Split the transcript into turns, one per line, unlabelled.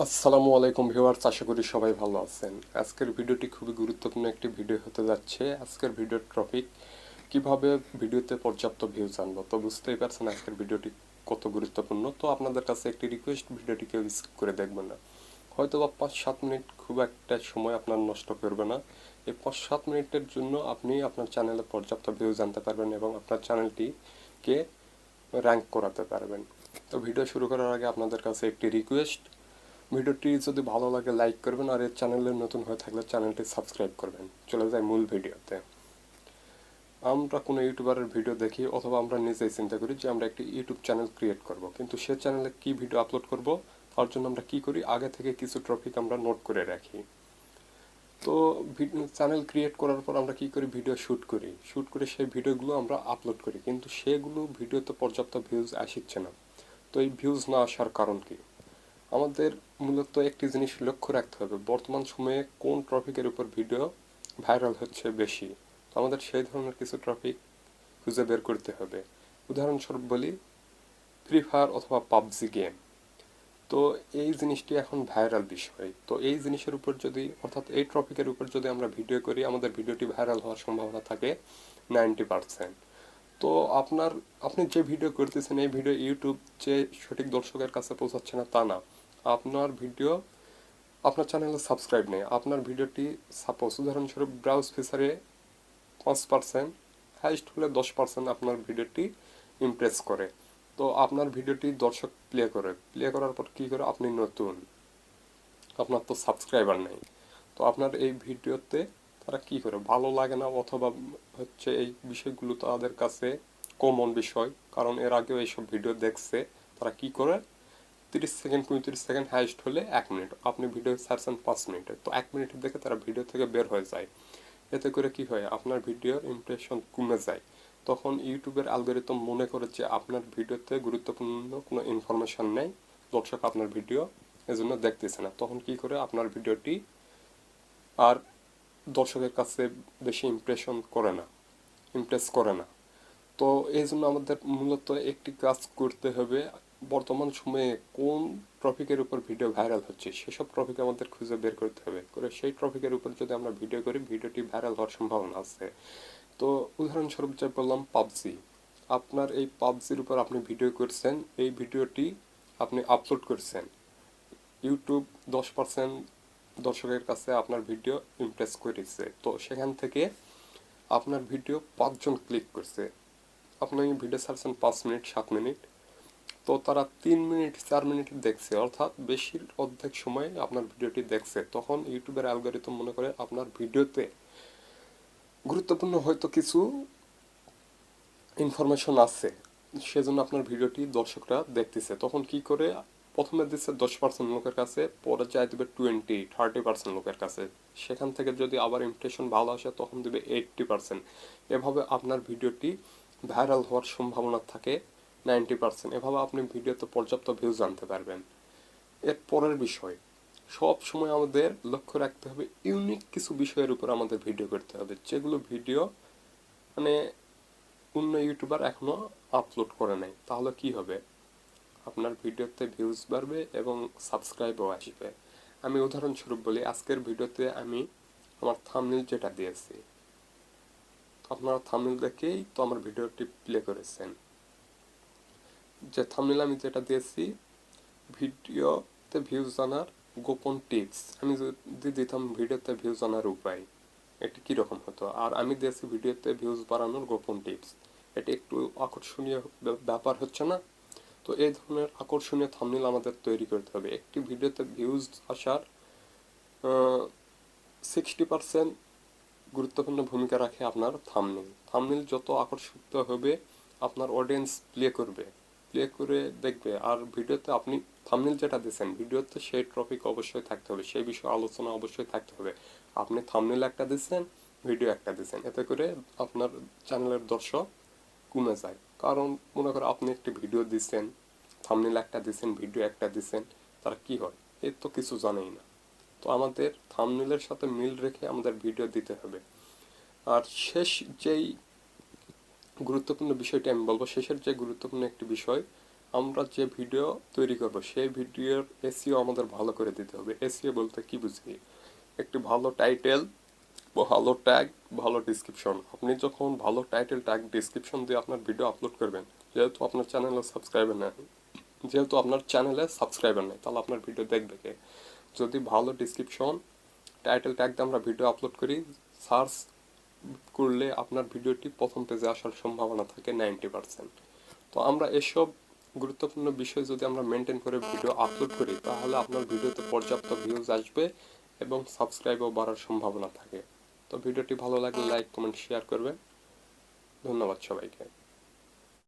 আসসালামু আলাইকুম ভিউয়ার্স, আশা করি সবাই ভালো আছেন। আজকের ভিডিওটি খুবই গুরুত্বপূর্ণ একটি ভিডিও হতে যাচ্ছে। আজকের ভিডিওর টপিক কিভাবে ভিডিওতে পর্যাপ্ত ভিউজ আনবো। তো বুঝতেই পারছেন আজকের ভিডিওটি কত গুরুত্বপূর্ণ। তো আপনাদের কাছে একটি রিকোয়েস্ট, ভিডিওটি কেউ স্কিপ করে দেখবেন না। হয়তো বা 5-7 মিনিট খুব একটা সময় আপনার নষ্ট করবে না। এই 5-7 মিনিটের জন্য আপনি আপনার চ্যানেলে পর্যাপ্ত ভিউজ আনতে পারবেন এবং আপনার চ্যানেলটিকে র্যাঙ্ক করাতে পারবেন। তো ভিডিও শুরু করার আগে আপনাদের কাছে একটি রিকোয়েস্ট, ভিডিওটি যদি ভালো লাগে লাইক করবেন, আর এই চ্যানেলে নতুন হয়ে থাকলে চ্যানেলটি সাবস্ক্রাইব করবেন। চলে যাই মূল ভিডিওতে। আমরা কোনো ইউটিউবারের ভিডিও দেখি অথবা আমরা নিজেই চিন্তা করি যে আমরা একটি ইউটিউব চ্যানেল ক্রিয়েট করব, কিন্তু সে চ্যানেলে কি ভিডিও আপলোড করব তার জন্য আমরা কি করি, আগে থেকে কিছু টপিক আমরা নোট করে রাখি। তো চ্যানেল ক্রিয়েট করার পর আমরা কি করি, ভিডিও শ্যুট করে সেই ভিডিওগুলো আমরা আপলোড করি, কিন্তু সেগুলো ভিডিওতে পর্যাপ্ত ভিউজ আসছে না। তো এই ভিউজ না আসার কারণ কি? আমাদের মূলত একটি জিনিস লক্ষ্য রাখতে হবে, বর্তমান সময়ে কোন টপিকের উপর ভিডিও ভাইরাল হচ্ছে বেশি। তো আমাদের সেই ধরনের কিছু টপিক খুঁজে বের করতে হবে। উদাহরণস্বরূপ বলি, ফ্রি ফায়ার অথবা পাবজি গেম। তো এই জিনিসটি এখন ভাইরাল বিষয়। তো এই জিনিসের উপর যদি, অর্থাৎ এই টপিকের উপর যদি আমরা ভিডিও করি, আমাদের ভিডিওটি ভাইরাল হওয়ার সম্ভাবনা থাকে 90%। তো আপনি যে ভিডিও করতেছেন, এই ভিডিও ইউটিউব যে সঠিক দর্শকের কাছে পৌঁছাচ্ছে না তা না। আপনার ভিডিও, আপনার চ্যানেলে সাবস্ক্রাইব নেই, আপনার ভিডিওটি সাপোজ উদাহরণস্বরূপ ব্রাউজ ফিচারে 5%, হাইস্ট হলে 10% আপনার ভিডিওটি ইমপ্রেস করে। তো আপনার ভিডিওটি দর্শক প্লে করার পর কী করে, আপনি নতুন, আপনার তো সাবস্ক্রাইবার নেই। তো আপনার এই ভিডিওতে তারা কি করে, ভালো লাগে না, অথবা হচ্ছে এই বিষয়গুলো তাদের কাছে কমন বিষয়, কারণ এর আগেও এইসব ভিডিও দেখছে। তারা কি করে, 30 সেকেন্ড 35 সেকেন্ড, হাইস্ট হলে 1 মিনিট, আপনি ভিডিও ছাড়ছেন 5 মিনিটে, তো 1 মিনিটের দেখে তারা ভিডিও থেকে বের হয়ে যায়। এতে করে কি হয়, আপনার ভিডিওর ইমপ্রেশন কমে যায়। তখন ইউটিউবের অ্যালগরিদম মনে করে যে আপনার ভিডিওতে গুরুত্বপূর্ণ কোনো ইনফরমেশন নেই, দর্শক আপনার ভিডিও এজন্য দেখতেছে না। তখন কি করে, আপনার ভিডিওটি আর দর্শকের কাছে বেশি ইমপ্রেস করে না। তো এই জন্য আমাদের মূলত একটি কাজ করতে হবে, বর্তমান সময়ে কোন টপিকের উপর ভিডিও ভাইরাল হচ্ছে সেসব টপিক আমাদের খুঁজে বের করতে হবে, করে সেই টপিকের উপর যদি আমরা ভিডিও করি, ভিডিওটি ভাইরাল হওয়ার সম্ভাবনা আছে। তো উদাহরণস্বরূপ যে বললাম পাবজি, আপনার এই পাবজির উপর আপনি ভিডিও করছেন, এই ভিডিওটি আপনি আপলোড করছেন, ইউটিউব 10% দর্শকের কাছে আপনার ভিডিও ইমপ্রেস করেছে, তো সেখান থেকে আপনার ভিডিও 5 জন ক্লিক করছে। আপনি ভিডিও ছাড়ছেন 5 মিনিট 7 মিনিট, তো তারা 3 মিনিট 4 মিনিট দেখছে, অর্থাৎ বেশির অর্ধেক সময় আপনার ভিডিওটি দেখছে। তখন ইউটিউবের অ্যালগরিদম মনে করে আপনার ভিডিওতে গুরুত্বপূর্ণ হয়তো কিছু ইনফরমেশন আছে, সেজন্য আপনার ভিডিওটি দর্শকরা দেখতেছে। তখন কি করে, প্রথমে দিচ্ছে 10% লোকের কাছে, পরে যায় দেবে 20-30% লোকের কাছে। সেখান থেকে যদি আবার ইমপ্রেশন ভালো আসে তখন দেবে 80%। এভাবে আপনার ভিডিওটি ভাইরাল হওয়ার সম্ভাবনা থাকে 90%। এভাবে আপনি ভিডিওতে পর্যাপ্ত ভিউজ আনতে পারবেন। এর পরের বিষয়, সব সময় আমাদের লক্ষ্য রাখতে হবে ইউনিক কিছু বিষয়ের উপর আমাদের ভিডিও করতে হবে, যেগুলো ভিডিও মানে অন্য ইউটিউবার এখনো আপলোড করে নাই। তাহলে কি হবে, আপনার ভিডিওতে ভিউজ বাড়বে এবং সাবস্ক্রাইবও আসবে। আমি উদাহরণস্বরূপ বলি, আজকের ভিডিওতে আমি আমার থাম্বনেল যেটা দিয়েছি, আপনারা থাম্বনেল দেখেই তো আমার ভিডিওটি প্লে করেছেন। যে থাম্বনেল আমি যেটা দিয়েছি, ভিডিওতে ভিউজ আনার গোপন টিপস, আমি যদি দিতাম ভিডিওতে ভিউজ আনার উপায়, এটি কীরকম হতো? আর আমি দিয়েছি ভিডিওতে ভিউজ বাড়ানোর গোপন টিপস। এটি একটু আকর্ষণীয় ব্যাপার হচ্ছে না? তো এই ধরনের আকর্ষণীয় থাম্বনেল আমাদের তৈরি করতে হবে। একটি ভিডিওতে ভিউজ আসার 60% গুরুত্বপূর্ণ ভূমিকা রাখে আপনার থাম্বনেল। থাম্বনেল যত আকর্ষিত হবে, আপনার অডিয়েন্স প্লে করে দেখবে। আর ভিডিওতে আপনি থাম্বনেল যেটা দিয়েছেন, ভিডিওতে সেই টপিক অবশ্যই থাকতে হবে, সেই বিষয়ে আলোচনা অবশ্যই থাকতে হবে। আপনি থাম্বনেল একটা দিচ্ছেন, ভিডিও একটা দিচ্ছেন, এতে করে আপনার চ্যানেলের দর্শক কমে যায়। কারণ মনে করো আপনি একটি ভিডিও দিচ্ছেন, থাম্বনেল একটা দিচ্ছেন, ভিডিও একটা দিচ্ছেন, তারা কি হয়, এর তো কিছু জানেই না। তো আমাদের থাম্বনেলের সাথে মিল রেখে আমাদের ভিডিও দিতে হবে। আর শেষ যেই গুরুত্বপূর্ণ বিষয়টি আমি বলবো, শেষের যে গুরুত্বপূর্ণ একটি বিষয়, আমরা যে ভিডিও তৈরি করব সেই ভিডিওর এসইও আমাদের ভালো করে দিতে হবে। এসইও বলতে কি বুঝি? একটি ভালো টাইটেল, ভালো ট্যাগ, ভালো ডিসক্রিপশন। আপনি যখন ভালো টাইটেল, ট্যাগ, ডিসক্রিপশন দিয়ে আপনার ভিডিও আপলোড করবেন, যেহেতু আপনার চ্যানেলে সাবস্ক্রাইবার নেই, তাহলে আপনার ভিডিও দেখবে কে? যদি ভালো ডিসক্রিপশন, টাইটেল, ট্যাগ দিয়ে আমরা ভিডিও আপলোড করি, সার্চ করলে আপনার ভিডিওটি প্রথম পেজে আসার সম্ভাবনা থাকে 90%। তো আমরা এসব গুরুত্বপূর্ণ বিষয় যদি আমরা মেনটেন করে ভিডিও আপলোড করি, তাহলে আপনার ভিডিওতে পর্যাপ্ত ভিউজ আসবে এবং সাবস্ক্রাইবও বাড়ার সম্ভাবনা থাকে। তো ভিডিওটি ভালো লাগলে লাইক, কমেন্ট, শেয়ার করবেন। ধন্যবাদ সবাইকে।